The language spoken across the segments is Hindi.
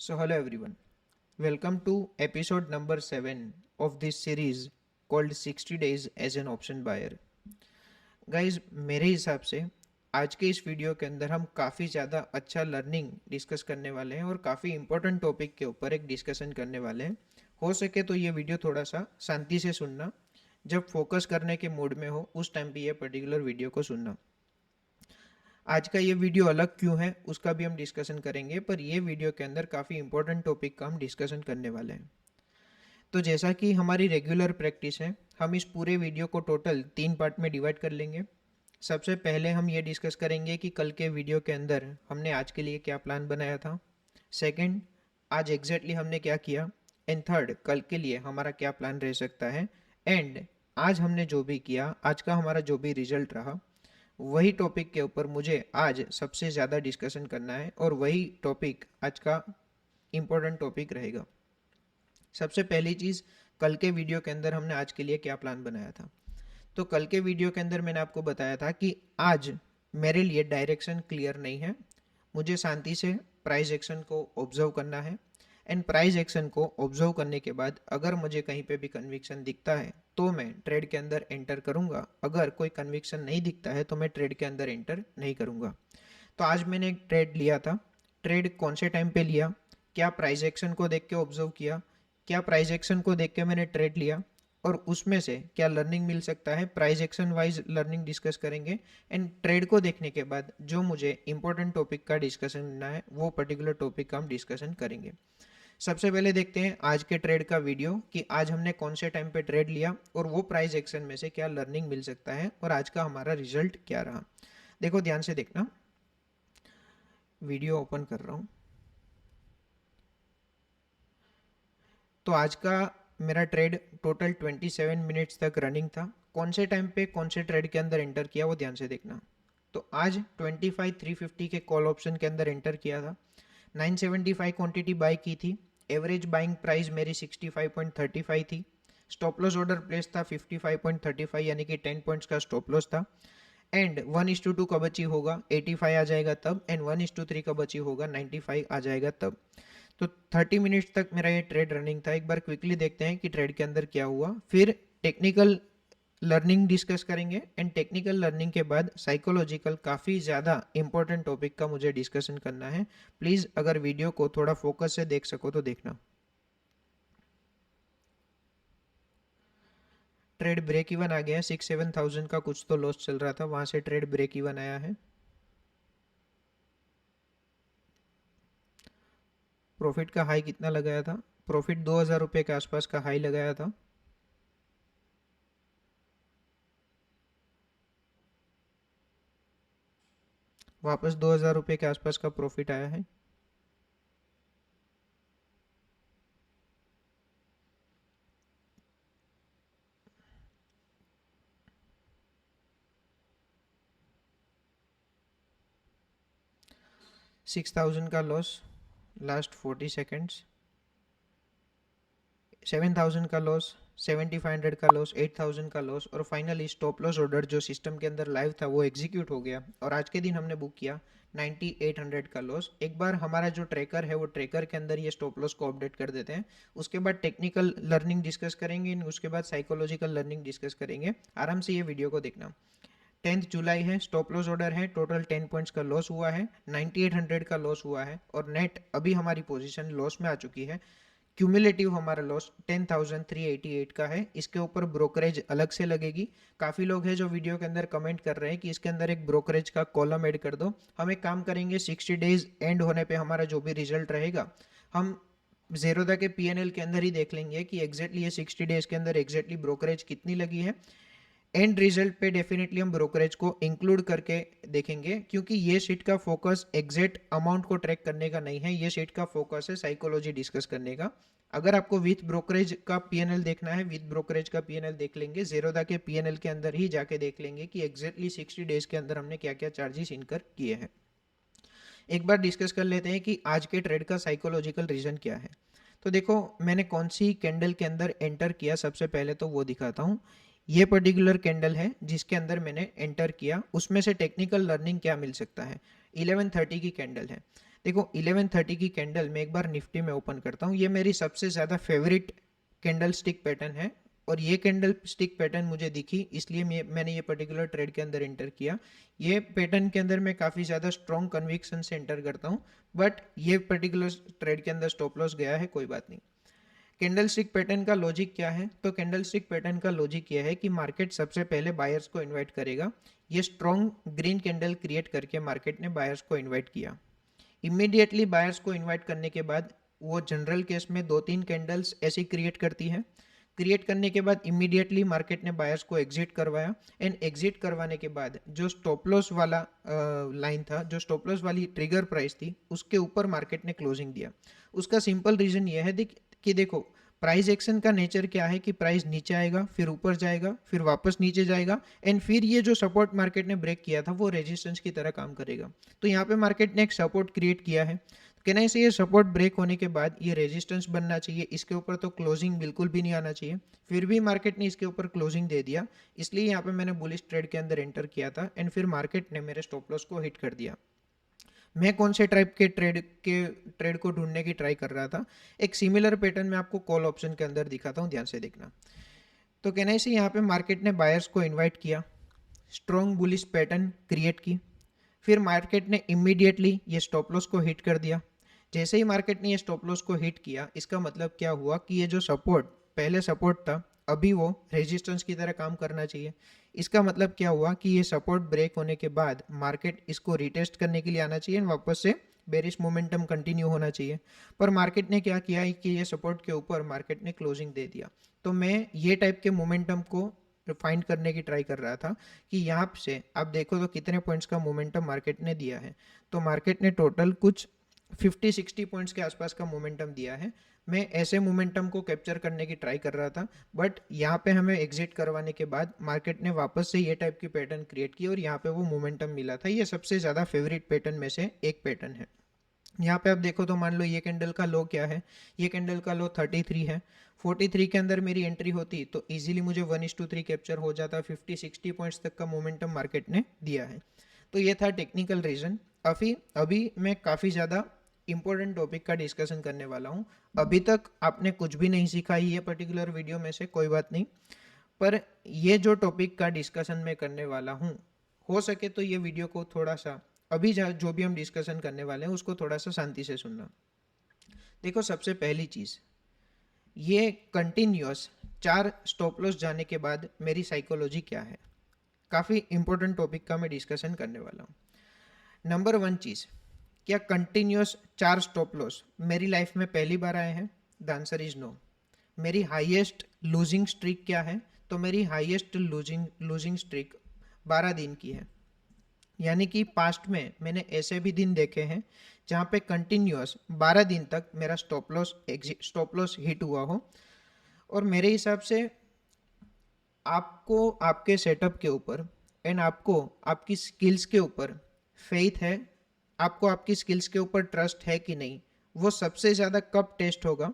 So, hello everyone. Welcome to episode number 7 of this series called 60 Days as an Option Buyer. Guys, मेरे हिसाब से आज के इस वीडियो के अंदर हम काफ़ी ज़्यादा अच्छा लर्निंग डिस्कस करने वाले हैं और काफ़ी इंपॉर्टेंट टॉपिक के ऊपर एक डिस्कशन करने वाले हैं। हो सके तो ये वीडियो थोड़ा सा शांति से सुनना, जब फोकस करने के मूड में हो उस टाइम पे ये पर्टिकुलर वीडियो को सुनना। आज का ये वीडियो अलग क्यों है उसका भी हम डिस्कशन करेंगे, पर ये वीडियो के अंदर काफ़ी इंपॉर्टेंट टॉपिक का हम डिस्कशन करने वाले हैं। तो जैसा कि हमारी रेगुलर प्रैक्टिस है, हम इस पूरे वीडियो को टोटल 3 पार्ट में डिवाइड कर लेंगे। सबसे पहले हम ये डिस्कस करेंगे कि कल के वीडियो के अंदर हमने आज के लिए क्या प्लान बनाया था। सेकंड, आज एग्जैक्टली हमने क्या किया। एंड थर्ड, कल के लिए हमारा क्या प्लान रह सकता है। एंड आज हमने जो भी किया, आज का हमारा जो भी रिजल्ट रहा, वही टॉपिक के ऊपर मुझे आज सबसे ज़्यादा डिस्कशन करना है और वही टॉपिक आज का इम्पोर्टेंट टॉपिक रहेगा। सबसे पहली चीज़, कल के वीडियो के अंदर हमने आज के लिए क्या प्लान बनाया था। तो कल के वीडियो के अंदर मैंने आपको बताया था कि आज मेरे लिए डायरेक्शन क्लियर नहीं है, मुझे शांति से प्राइस एक्शन को ऑब्जर्व करना है। एंड प्राइस एक्शन को ऑब्जर्व करने के बाद अगर मुझे कहीं पे भी कन्विक्शन दिखता है तो मैं ट्रेड के अंदर एंटर करूंगा, अगर कोई कन्विक्शन नहीं दिखता है तो मैं ट्रेड के अंदर एंटर नहीं करूंगा। तो आज मैंने एक ट्रेड लिया था। ट्रेड कौन से टाइम पे लिया, क्या प्राइस एक्शन को देख के ऑब्जर्व किया, क्या प्राइस एक्शन को देख के मैंने ट्रेड लिया, और उसमें से क्या लर्निंग मिल सकता है, price action wise learning discuss करेंगे। एंड ट्रेड को देखने के बाद जो मुझे इंपॉर्टेंट टॉपिक का डिस्कशन करना है वो पर्टिकुलर टॉपिक का हम डिस्कशन करेंगे। सबसे पहले देखते हैं आज के ट्रेड का वीडियो कि आज हमने कौन से टाइम पे ट्रेड लिया और वो प्राइस एक्शन में से क्या लर्निंग मिल सकता है और आज का हमारा रिजल्ट क्या रहा। देखो, ध्यान से देखना, वीडियो ओपन कर रहा हूँ। तो आज का मेरा ट्रेड टोटल 27 मिनट्स तक रनिंग था। कौन से टाइम पे कौन से ट्रेड के अंदर एंटर किया वो ध्यान से देखना। तो आज 25,350 के कॉल ऑप्शन के अंदर एंटर किया था। 975 क्वांटिटी बाय की थी। एवरेज बाइंग प्राइस मेरी 65.35 थी। स्टॉप लॉस ऑर्डर प्लेस था 55.35, यानी कि 10 पॉइंट्स का स्टॉप लॉस था। एंड 1:2 का बची होगा 85 आ जाएगा तब, एंड 1:3 का बची होगा 95 आ जाएगा तब। तो 30 मिनट्स तक मेरा ये ट्रेड रनिंग था। एक बार क्विकली देखते हैं कि ट्रेड के अंदर क्या हुआ, फिर टेक्निकल लर्निंग डिस्कस करेंगे। एंड टेक्निकल लर्निंग के बाद साइकोलॉजिकल काफ़ी ज़्यादा इंपॉर्टेंट टॉपिक का मुझे डिस्कशन करना है। प्लीज़ अगर वीडियो को थोड़ा फोकस से देख सको तो देखना। ट्रेड ब्रेक इवन आ गया है, 6-7 थाउजेंड का कुछ तो लॉस चल रहा था, वहाँ से ट्रेड ब्रेक इवन आया है। प्रॉफिट का हाई कितना लगाया था, प्रॉफिट 2,000 रुपये के आसपास का हाई लगाया था। वापस 2,000 रुपये के आसपास का प्रॉफिट आया है। सिक्स थाउजेंड का लॉस लास्ट 40 सेकेंड्स। 7,000 का लॉस, 7,500 का लॉस, 8,000 का लॉस, और फाइनली स्टॉप लॉस ऑर्डर जो सिस्टम के अंदर लाइव था वो एग्जीक्यूट हो गया और आज के दिन हमने बुक किया 9,800 का लॉस। एक बार हमारा जो ट्रैकर है वो ट्रैकर के अंदर ये स्टॉप लॉस को अपडेट कर देते हैं। उसके बाद टेक्निकल लर्निंग डिस्कस करेंगे, उसके बाद साइकोलॉजिकल लर्निंग डिस्कस करेंगे। आराम से ये वीडियो को देखना। 10 जुलाई है, स्टॉप लॉस ऑर्डर है, टोटल 10 पॉइंट्स का लॉस हुआ है, 9,800 का लॉस हुआ है, और नेट अभी हमारी पोजीशन लॉस में आ चुकी है। क्यूमुलेटिव हमारा लॉस 10,388 का है। इसके ऊपर ब्रोकरेज अलग से लगेगी। काफ़ी लोग हैं जो वीडियो के अंदर कमेंट कर रहे हैं कि इसके अंदर एक ब्रोकरेज का कॉलम ऐड कर दो। हम एक काम करेंगे, 60 डेज एंड होने पे हमारा जो भी रिजल्ट रहेगा हम ज़ेरोदा के पीएनएल के अंदर ही देख लेंगे कि एग्जैक्टली ये 60 डेज के अंदर एग्जैक्टली ब्रोकरेज कितनी लगी है। एंड रिजल्ट पे डेफिनेटली हम ब्रोकरेज को इंक्लूड करके देखेंगे, क्योंकि ये शीट का फोकस एग्जैक्ट अमाउंट को ट्रैक करने का नहीं है, ये शीट का फोकस है साइकोलॉजी डिस्कस करने का। अगर आपको विथ ब्रोकरेज का पीएनएल देखना है, विथ ब्रोकरेज का पीएनएल देख लेंगे, ज़ेरोदा के पीएनएल के अंदर ही जाके देख लेंगे कि एग्जैक्टली 60 डेज के अंदर हमने क्या क्या चार्जेस इनकर किए हैं। एक बार डिस्कस कर लेते हैं कि आज के ट्रेड का साइकोलॉजिकल रीजन क्या है। तो देखो, मैंने कौन सी कैंडल के अंदर एंटर किया, सबसे पहले तो वो दिखाता हूँ। ये पर्टिकुलर कैंडल है जिसके अंदर मैंने एंटर किया, उसमें से टेक्निकल लर्निंग क्या मिल सकता है। 11:30 की कैंडल है। देखो 11:30 की कैंडल मैं एक बार निफ्टी में ओपन करता हूँ, ये मेरी सबसे ज़्यादा फेवरेट कैंडल स्टिक पैटर्न है और ये कैंडल स्टिक पैटर्न मुझे दिखी इसलिए मैंने ये पर्टिकुलर ट्रेड के अंदर एंटर किया। ये पैटर्न के अंदर मैं काफ़ी ज़्यादा स्ट्रॉन्ग कन्विक्शन से एंटर करता हूँ, बट ये पर्टिकुलर ट्रेड के अंदर स्टॉप लॉस गया है, कोई बात नहीं। कैंडल स्टिक पैटर्न का लॉजिक क्या है? तो कैंडल स्टिक पैटर्न का लॉजिक यह है कि मार्केट सबसे पहले बायर्स को इन्वाइट करेगा। ये स्ट्रॉन्ग ग्रीन कैंडल क्रिएट करके मार्केट ने बायर्स को इन्वाइट किया। इमीडिएटली बायर्स को इन्वाइट करने के बाद वो जनरल केस में 2-3 कैंडल्स ऐसी क्रिएट करती है। क्रिएट करने के बाद इमीडिएटली मार्केट ने बायर्स को एग्जिट करवाया एंड एग्जिट करवाने के बाद जो स्टॉप लॉस वाला लाइन था, जो स्टॉप लॉस वाली ट्रिगर प्राइस थी, उसके ऊपर मार्केट ने क्लोजिंग दिया। उसका सिंपल रीजन यह है कि देखो प्राइस एक्शन का नेचर क्या है कि प्राइस नीचे आएगा, फिर ऊपर जाएगा, फिर वापस नीचे जाएगा एंड फिर ये जो सपोर्ट मार्केट ने ब्रेक किया था वो रेजिस्टेंस की तरह काम करेगा। तो यहाँ पे मार्केट ने एक सपोर्ट क्रिएट किया है, कहना से ये सपोर्ट ब्रेक होने के बाद ये रेजिस्टेंस बनना चाहिए, इसके ऊपर तो क्लोजिंग बिल्कुल भी नहीं आना चाहिए। फिर भी मार्केट ने इसके ऊपर क्लोजिंग दे दिया, इसलिए यहाँ पे मैंने बुलिश ट्रेड के अंदर एंटर किया था एंड फिर मार्केट ने मेरे स्टॉप लॉस को हिट कर दिया। मैं कौन से टाइप के ट्रेड को ढूंढने की ट्राई कर रहा था, एक सिमिलर पैटर्न मैं आपको कॉल ऑप्शन के अंदर दिखाता हूँ, ध्यान से देखना। तो कहना से यहाँ पे मार्केट ने बायर्स को इन्वाइट किया, स्ट्रॉन्ग बुलिश पैटर्न क्रिएट की, फिर मार्केट ने इमीडिएटली ये स्टॉप लॉस को हिट कर दिया। जैसे ही मार्केट ने ये स्टॉप लॉस को हिट किया, इसका मतलब क्या हुआ कि ये जो सपोर्ट पहले सपोर्ट था अभी वो रेजिस्टेंस की तरह काम करना चाहिए। इसका मतलब क्या हुआ कि ये सपोर्ट ब्रेक होने के बाद मार्केट इसको रिटेस्ट करने के लिए आना चाहिए, वापस से बेरिश मोमेंटम कंटिन्यू होना चाहिए। पर मार्केट ने क्या किया कि ये सपोर्ट के ऊपर मार्केट ने क्लोजिंग दे दिया। तो मैं ये टाइप के मोमेंटम को फाइंड करने की ट्राई कर रहा था कि यहाँ से आप देखो तो कितने पॉइंट्स का मोमेंटम मार्केट ने दिया है। तो मार्केट ने टोटल कुछ 50-60 पॉइंट्स के आसपास का मोमेंटम दिया है। मैं ऐसे मोमेंटम को कैप्चर करने की ट्राई कर रहा था, बट यहाँ पे हमें एग्जिट करवाने के बाद मार्केट ने वापस से ये टाइप की पैटर्न क्रिएट की और यहाँ पे वो मोमेंटम मिला था। ये सबसे ज़्यादा फेवरेट पैटर्न में से एक पैटर्न है। यहाँ पे आप देखो तो मान लो ये कैंडल का लो क्या है, ये कैंडल का लो 33 है। 43 के अंदर मेरी एंट्री होती तो इजीली मुझे 1:3 कैप्चर हो जाता, 50-60 पॉइंट्स तक का मोमेंटम मार्केट ने दिया है। तो ये था टेक्निकल रीजन। अभी मैं काफ़ी ज़्यादा इंपॉर्टेंट टॉपिक का डिस्कशन करने वाला हूँ। अभी तक आपने कुछ भी नहीं सीखा ये पर्टिकुलर वीडियो में से, कोई बात नहीं, पर ये जो टॉपिक का डिस्कशन मैं करने वाला हूँ, हो सके तो ये वीडियो को थोड़ा सा अभी जो भी हम डिस्कशन करने वाले हैं उसको थोड़ा सा शांति से सुनना। देखो सबसे पहली चीज़, ये कंटिन्यूअस 4 स्टॉप लॉस जाने के बाद मेरी साइकोलॉजी क्या है, काफ़ी इंपॉर्टेंट टॉपिक का मैं डिस्कशन करने वाला हूँ। नंबर 1 चीज़, क्या कंटिन्यूअस 4 स्टॉप लॉस मेरी लाइफ में पहली बार आए हैं? The answer is no. मेरी हाईएस्ट लूजिंग स्ट्रीक क्या है? तो मेरी हाईएस्ट लूजिंग स्ट्रीक 12 दिन की है। यानी कि पास्ट में मैंने ऐसे भी दिन देखे हैं जहाँ पे कंटिन्यूअस 12 दिन तक मेरा स्टॉप लॉस हिट हुआ हो। और मेरे हिसाब से आपको आपके सेटअप के ऊपर एंड आपको आपकी स्किल्स के ऊपर फेथ है, आपको आपकी स्किल्स के ऊपर ट्रस्ट है कि नहीं, वो सबसे ज़्यादा कब टेस्ट होगा?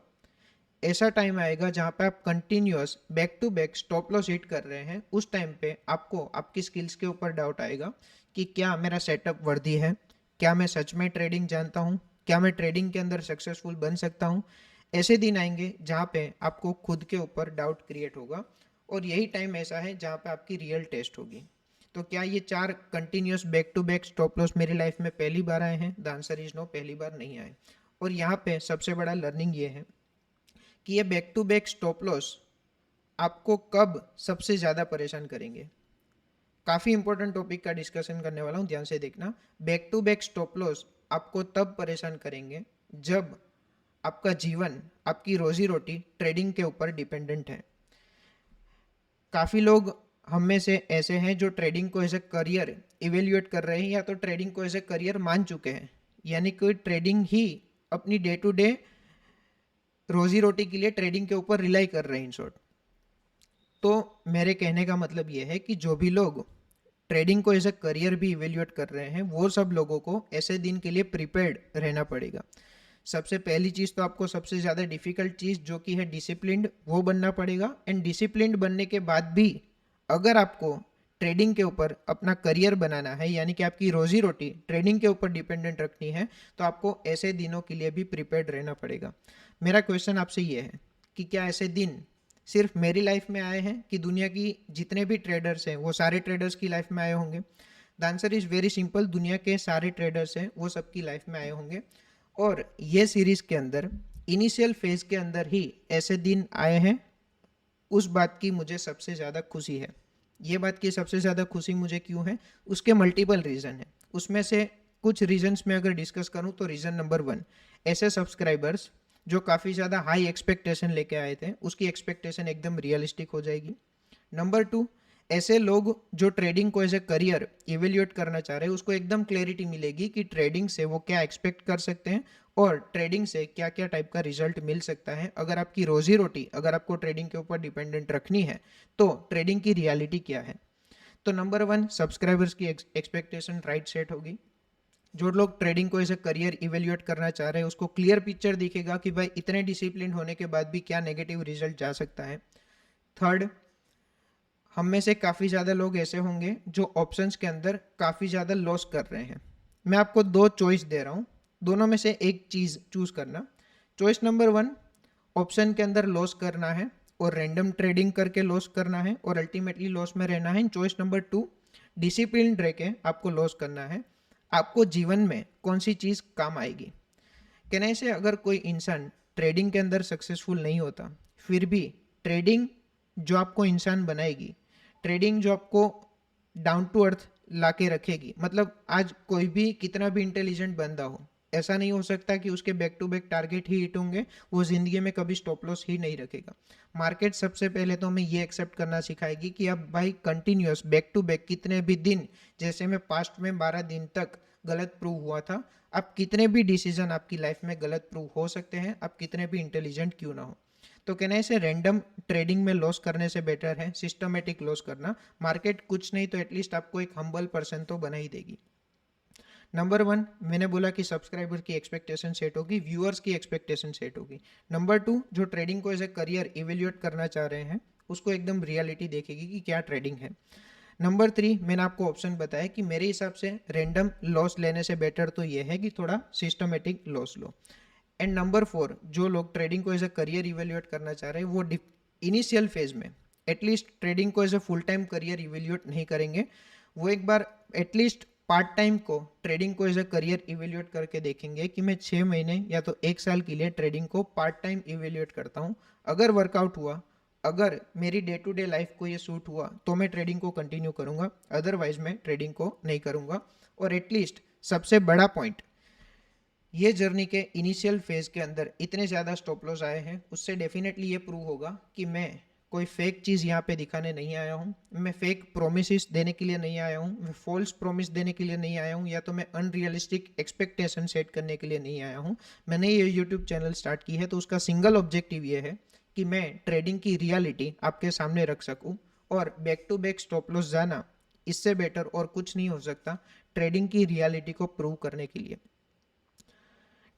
ऐसा टाइम आएगा जहाँ पे आप continuous back to back stop loss hit कर रहे हैं, उस टाइम पे आपको आपकी स्किल्स के ऊपर डाउट आएगा कि क्या मेरा सेटअप वर्दी है, क्या मैं सच में ट्रेडिंग जानता हूँ, क्या मैं ट्रेडिंग के अंदर सक्सेसफुल बन सकता हूँ। ऐसे दिन आएंगे जहाँ पे आपको खुद के ऊपर डाउट क्रिएट होगा और यही टाइम ऐसा है जहाँ पे आपकी रियल टेस्ट होगी। तो क्या ये 4 continuous back to back stop loss मेरी लाइफ में पहली बार आए हैं? द आंसर इज नो, पहली बार नहीं आए। और यहाँ पे सबसे बड़ा लर्निंग ये है कि ये back to back stop loss आपको कब सबसे ज़्यादा परेशान करेंगे। काफ़ी इंपॉर्टेंट टॉपिक का डिस्कशन करने वाला हूँ, ध्यान से देखना। Back to back stop loss आपको तब परेशान करेंगे जब आपका जीवन, आपकी रोजी रोटी ट्रेडिंग के ऊपर डिपेंडेंट है। काफ़ी लोग हम में से ऐसे हैं जो ट्रेडिंग को एज ए करियर इवेल्युएट कर रहे हैं या तो ट्रेडिंग को एज ए करियर मान चुके हैं, यानी कि ट्रेडिंग ही अपनी डे टू डे रोजी रोटी के लिए ट्रेडिंग के ऊपर रिलाई कर रहे हैं इन शॉर्ट। तो मेरे कहने का मतलब ये है कि जो भी लोग ट्रेडिंग को एज ए करियर भी इवेल्युएट कर रहे हैं, वो सब लोगों को ऐसे दिन के लिए प्रिपेयर्ड रहना पड़ेगा। सबसे पहली चीज़ तो आपको सबसे ज़्यादा डिफिकल्ट चीज़ जो कि है डिसिप्लिन्ड, वो बनना पड़ेगा। एंड डिसिप्लिन्ड बनने के बाद भी अगर आपको ट्रेडिंग के ऊपर अपना करियर बनाना है, यानी कि आपकी रोजी रोटी ट्रेडिंग के ऊपर डिपेंडेंट रखनी है, तो आपको ऐसे दिनों के लिए भी प्रिपेयर्ड रहना पड़ेगा। मेरा क्वेश्चन आपसे ये है कि क्या ऐसे दिन सिर्फ मेरी लाइफ में आए हैं कि दुनिया की जितने भी ट्रेडर्स हैं वो सारे ट्रेडर्स की लाइफ में आए होंगे? The answer is very simple, दुनिया के सारे ट्रेडर्स हैं वो सबकी लाइफ में आए होंगे। और ये सीरीज़ के अंदर इनिशियल फेज के अंदर ही ऐसे दिन आए हैं, उस बात की मुझे सबसे ज़्यादा खुशी है। ये बात की सबसे ज़्यादा खुशी मुझे क्यों है? उसके मल्टीपल रीज़न हैं। उसमें से कुछ रीजंस में अगर डिस्कस करूं तो रीज़न नंबर 1, ऐसे सब्सक्राइबर्स जो काफ़ी ज़्यादा हाई एक्सपेक्टेशन लेके आए थे उसकी एक्सपेक्टेशन एकदम रियलिस्टिक हो जाएगी। नंबर 2, ऐसे लोग जो ट्रेडिंग को एज ए करियर इवेल्युएट करना चाह रहे हैं उसको एकदम क्लैरिटी मिलेगी कि ट्रेडिंग से वो क्या एक्सपेक्ट कर सकते हैं और ट्रेडिंग से क्या क्या टाइप का रिजल्ट मिल सकता है। अगर आपकी रोजी रोटी अगर आपको ट्रेडिंग के ऊपर डिपेंडेंट रखनी है तो ट्रेडिंग की रियलिटी क्या है। तो नंबर 1, सब्सक्राइबर्स की एक्सपेक्टेशन राइट सेट होगी। जो लोग ट्रेडिंग को एज ए करियर इवेल्युएट करना चाह रहे हैं उसको क्लियर पिक्चर दिखेगा कि भाई इतने डिसिप्लिन होने के बाद भी क्या नेगेटिव रिजल्ट जा सकता है। थर्ड, हम में से काफ़ी ज़्यादा लोग ऐसे होंगे जो ऑप्शंस के अंदर काफ़ी ज़्यादा लॉस कर रहे हैं। मैं आपको 2 चॉइस दे रहा हूँ, दोनों में से एक चीज़ चूज़ करना। चॉइस नंबर 1, ऑप्शन के अंदर लॉस करना है और रैंडम ट्रेडिंग करके लॉस करना है और अल्टीमेटली लॉस में रहना है। चॉइस नंबर 2, डिसिप्लिन रह के आपको लॉस करना है। आपको जीवन में कौन सी चीज़ काम आएगी? कहने से अगर कोई इंसान ट्रेडिंग के अंदर सक्सेसफुल नहीं होता, फिर भी ट्रेडिंग जो आपको इंसान बनाएगी, ट्रेडिंग जो आपको डाउन टू अर्थ ला के रखेगी, मतलब आज कोई भी कितना भी इंटेलिजेंट बंदा हो, ऐसा नहीं हो सकता कि उसके बैक टू बैक टारगेट ही हिट होंगे, वो ज़िंदगी में कभी स्टॉप लॉस ही नहीं रखेगा। मार्केट सबसे पहले तो हमें ये एक्सेप्ट करना सिखाएगी कि अब भाई कंटिन्यूस बैक टू बैक कितने भी दिन, जैसे मैं पास्ट में 12 दिन तक गलत प्रूव हुआ था, अब कितने भी डिसीजन आपकी लाइफ में गलत प्रूव हो सकते हैं, अब कितने भी इंटेलिजेंट क्यों ना हो। तो कहना है इसे रैंडम ट्रेडिंग में लॉस करने से बेटर है सिस्टमेटिक लॉस करना। मार्केट कुछ नहीं तो एटलीस्ट आपको एक हम्बल पर्सन तो बना ही देगी। नंबर 1, मैंने बोला कि सब्सक्राइबर की एक्सपेक्टेशन सेट होगी, व्यूअर्स की एक्सपेक्टेशन सेट होगी। नंबर 2, जो ट्रेडिंग को एज ए करियर इवेल्युएट करना चाह रहे हैं उसको एकदम रियलिटी देखेगी कि क्या ट्रेडिंग है। नंबर 3, मैंने आपको ऑप्शन बताया कि मेरे हिसाब से रैंडम लॉस लेने से बेटर तो ये है कि थोड़ा systematic loss low. And number 4, जो लोग ट्रेडिंग को एज अ करियर इवेल्युएट करना चाह रहे हैं वो इनिशियल फेज में एटलीस्ट ट्रेडिंग को as a full time career evaluate नहीं करेंगे, वो एक बार एटलीस्ट पार्ट टाइम को ट्रेडिंग को एज अ करियर इवेल्युएट करके देखेंगे कि मैं 6 महीने या तो 1 साल के लिए ट्रेडिंग को पार्ट टाइम इवेल्युएट करता हूँ। अगर वर्कआउट हुआ, अगर मेरी डे टू डे लाइफ को ये सूट हुआ तो मैं ट्रेडिंग को कंटिन्यू करूँगा, अदरवाइज मैं ट्रेडिंग को नहीं करूँगा। और एटलीस्ट सबसे बड़ा पॉइंट, ये जर्नी के इनिशियल फेज के अंदर इतने ज़्यादा स्टॉप लॉस आए हैं उससे डेफिनेटली ये प्रूव होगा कि मैं कोई फेक चीज़ यहाँ पे दिखाने नहीं आया हूँ, मैं फेक प्रोमिस देने के लिए नहीं आया हूँ, मैं फॉल्स प्रोमिस देने के लिए नहीं आया हूँ, या तो मैं अनरियलिस्टिक एक्सपेक्टेशन सेट करने के लिए नहीं आया हूँ। मैंने ये यूट्यूब चैनल स्टार्ट की है तो उसका सिंगल ऑब्जेक्टिव ये है कि मैं ट्रेडिंग की रियलिटी आपके सामने रख सकूँ, और back to back stop loss जाना इससे बेटर और कुछ नहीं हो सकता ट्रेडिंग की रियलिटी को प्रूव करने के लिए।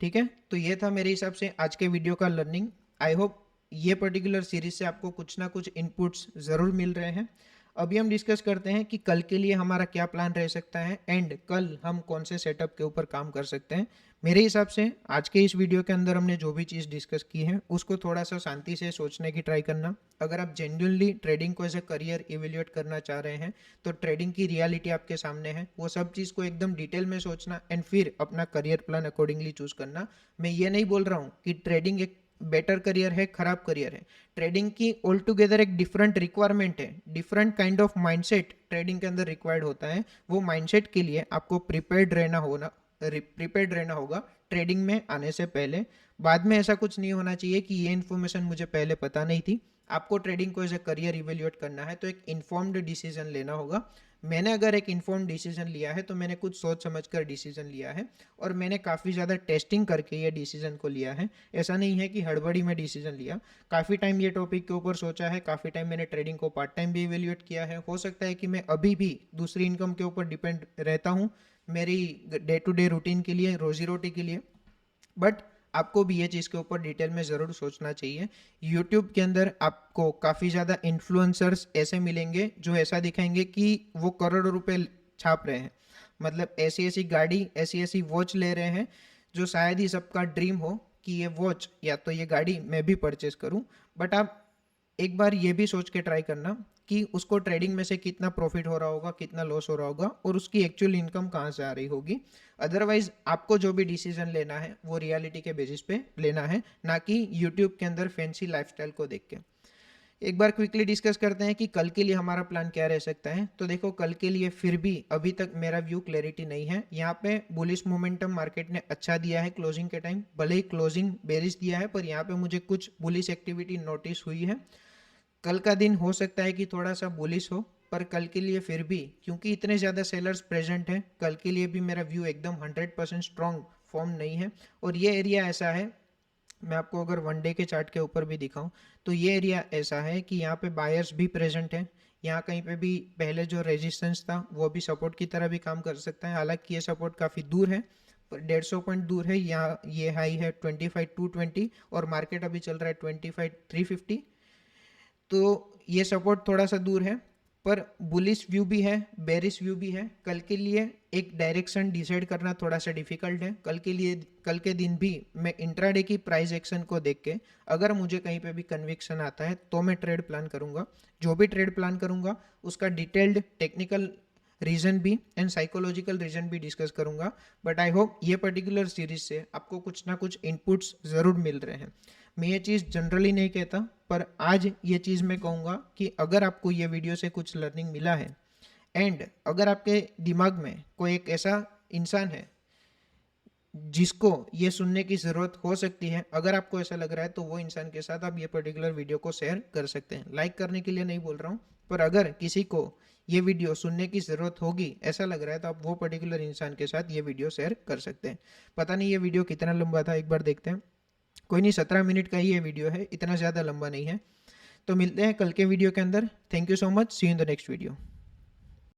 ठीक है, तो ये था मेरे हिसाब से आज के वीडियो का लर्निंग। आई होप ये पर्टिकुलर सीरीज से आपको कुछ ना कुछ इनपुट्स ज़रूर मिल रहे हैं। अभी हम डिस्कस करते हैं कि कल के लिए हमारा क्या प्लान रह सकता है एंड कल हम कौन से सेटअप के ऊपर काम कर सकते हैं। मेरे हिसाब से आज के इस वीडियो के अंदर हमने जो भी चीज़ डिस्कस की है उसको थोड़ा सा शांति से सोचने की ट्राई करना। अगर आप जेन्युइनली ट्रेडिंग को एज ए करियर इवेल्युएट करना चाह रहे हैं तो ट्रेडिंग की रियलिटी आपके सामने है, वो सब चीज़ को एकदम डिटेल में सोचना एंड फिर अपना करियर प्लान अकॉर्डिंगली चूज करना। मैं ये नहीं बोल रहा हूँ कि ट्रेडिंग एक बेटर करियर है, खराब करियर है। ट्रेडिंग की ऑल टुगेदर एक डिफरेंट रिक्वायरमेंट है, different kind of mindset trading के अंदर रिक्वायर्ड होता है। वो माइंडसेट के लिए आपको प्रिपेयर्ड रहना होगा ट्रेडिंग में आने से पहले। बाद में ऐसा कुछ नहीं होना चाहिए कि ये इन्फॉर्मेशन मुझे पहले पता नहीं थी। आपको ट्रेडिंग को एज ए करियर इवेल्युएट करना है तो एक इन्फॉर्म्ड डिसीजन लेना होगा। मैंने अगर एक इन्फॉर्म्ड डिसीजन लिया है तो मैंने कुछ सोच समझ कर डिसीजन लिया है और मैंने काफ़ी ज़्यादा टेस्टिंग करके ये डिसीजन को लिया है। ऐसा नहीं है कि हड़बड़ी में डिसीजन लिया, काफ़ी टाइम ये टॉपिक के ऊपर सोचा है, काफ़ी टाइम मैंने ट्रेडिंग को पार्ट टाइम भी इवेल्युएट किया है। हो सकता है कि मैं अभी भी दूसरी इनकम के ऊपर डिपेंड रहता हूँ मेरी डे टू डे रूटीन के लिए, रोजी रोटी के लिए, बट आपको भी ये चीज़ के ऊपर डिटेल में ज़रूर सोचना चाहिए। यूट्यूब के अंदर आपको काफ़ी ज़्यादा इन्फ्लुएंसर्स ऐसे मिलेंगे जो ऐसा दिखाएंगे कि वो करोड़ों रुपए छाप रहे हैं, मतलब ऐसी ऐसी गाड़ी, ऐसी ऐसी वॉच ले रहे हैं जो शायद ही सबका ड्रीम हो कि ये वॉच या तो ये गाड़ी मैं भी परचेस करूं। बट आप एक बार ये भी सोच के ट्राई करना कि उसको ट्रेडिंग में से कितना प्रॉफिट हो रहा होगा, कितना लॉस हो रहा होगा और उसकी एक्चुअल इनकम कहाँ से आ रही होगी। अदरवाइज आपको जो भी डिसीजन लेना है वो रियलिटी के बेसिस पे लेना है, ना कि यूट्यूब के अंदर फैंसी लाइफस्टाइल को देख के। एक बार क्विकली डिस्कस करते हैं कि कल के लिए हमारा प्लान क्या रह सकता है। तो देखो, कल के लिए फिर भी अभी तक मेरा व्यू क्लैरिटी नहीं है। यहाँ पे बुलिश मोमेंटम मार्केट ने अच्छा दिया है क्लोजिंग के टाइम, भले ही क्लोजिंग बेरिश दिया है पर यहाँ पे मुझे कुछ बुलिश एक्टिविटी नोटिस हुई है। कल का दिन हो सकता है कि थोड़ा सा बुलिश हो, पर कल के लिए फिर भी क्योंकि इतने ज़्यादा सेलर्स प्रेजेंट हैं, कल के लिए भी मेरा व्यू एकदम 100% स्ट्रॉन्ग फॉर्म नहीं है। और ये एरिया ऐसा है, मैं आपको अगर वन डे के चार्ट के ऊपर भी दिखाऊं तो ये एरिया ऐसा है कि यहाँ पे बायर्स भी प्रेजेंट हैं। यहाँ कहीं पे भी पहले जो रेजिस्टेंस था वो भी सपोर्ट की तरह भी काम कर सकता है। हालांकि ये सपोर्ट काफ़ी दूर है, पर 150 पॉइंट दूर है। यहाँ ये हाई है 25,220 और मार्केट अभी चल रहा है 25,350। तो ये सपोर्ट थोड़ा सा दूर है, पर बुलिश व्यू भी है, बेरिश व्यू भी है। कल के लिए एक डायरेक्शन डिसाइड करना थोड़ा सा डिफिकल्ट है। कल के दिन भी मैं इंट्राडे की प्राइस एक्शन को देख के अगर मुझे कहीं पे भी कन्विक्शन आता है तो मैं ट्रेड प्लान करूंगा। जो भी ट्रेड प्लान करूंगा उसका डिटेल्ड टेक्निकल रीजन भी एंड साइकोलॉजिकल रीजन भी डिस्कस करूंगा। बट आई होप ये पर्टिकुलर सीरीज से आपको कुछ ना कुछ इनपुट्स ज़रूर मिल रहे हैं। मैं ये चीज़ जनरली नहीं कहता, पर आज ये चीज़ मैं कहूँगा कि अगर आपको ये वीडियो से कुछ लर्निंग मिला है एंड अगर आपके दिमाग में कोई एक ऐसा इंसान है जिसको ये सुनने की ज़रूरत हो सकती है, अगर आपको ऐसा लग रहा है तो वो इंसान के साथ आप ये पर्टिकुलर वीडियो को शेयर कर सकते हैं। लाइक करने के लिए नहीं बोल रहा हूँ, पर अगर किसी को ये वीडियो सुनने की ज़रूरत होगी ऐसा लग रहा है तो आप वो पर्टिकुलर इंसान के साथ ये वीडियो शेयर कर सकते हैं। पता नहीं ये वीडियो कितना लंबा था, एक बार देखते हैं। कोई नहीं, 17 मिनट का ही ये वीडियो है, इतना ज़्यादा लंबा नहीं है। तो मिलते हैं कल के वीडियो के अंदर। Thank you so much, see you in the next video.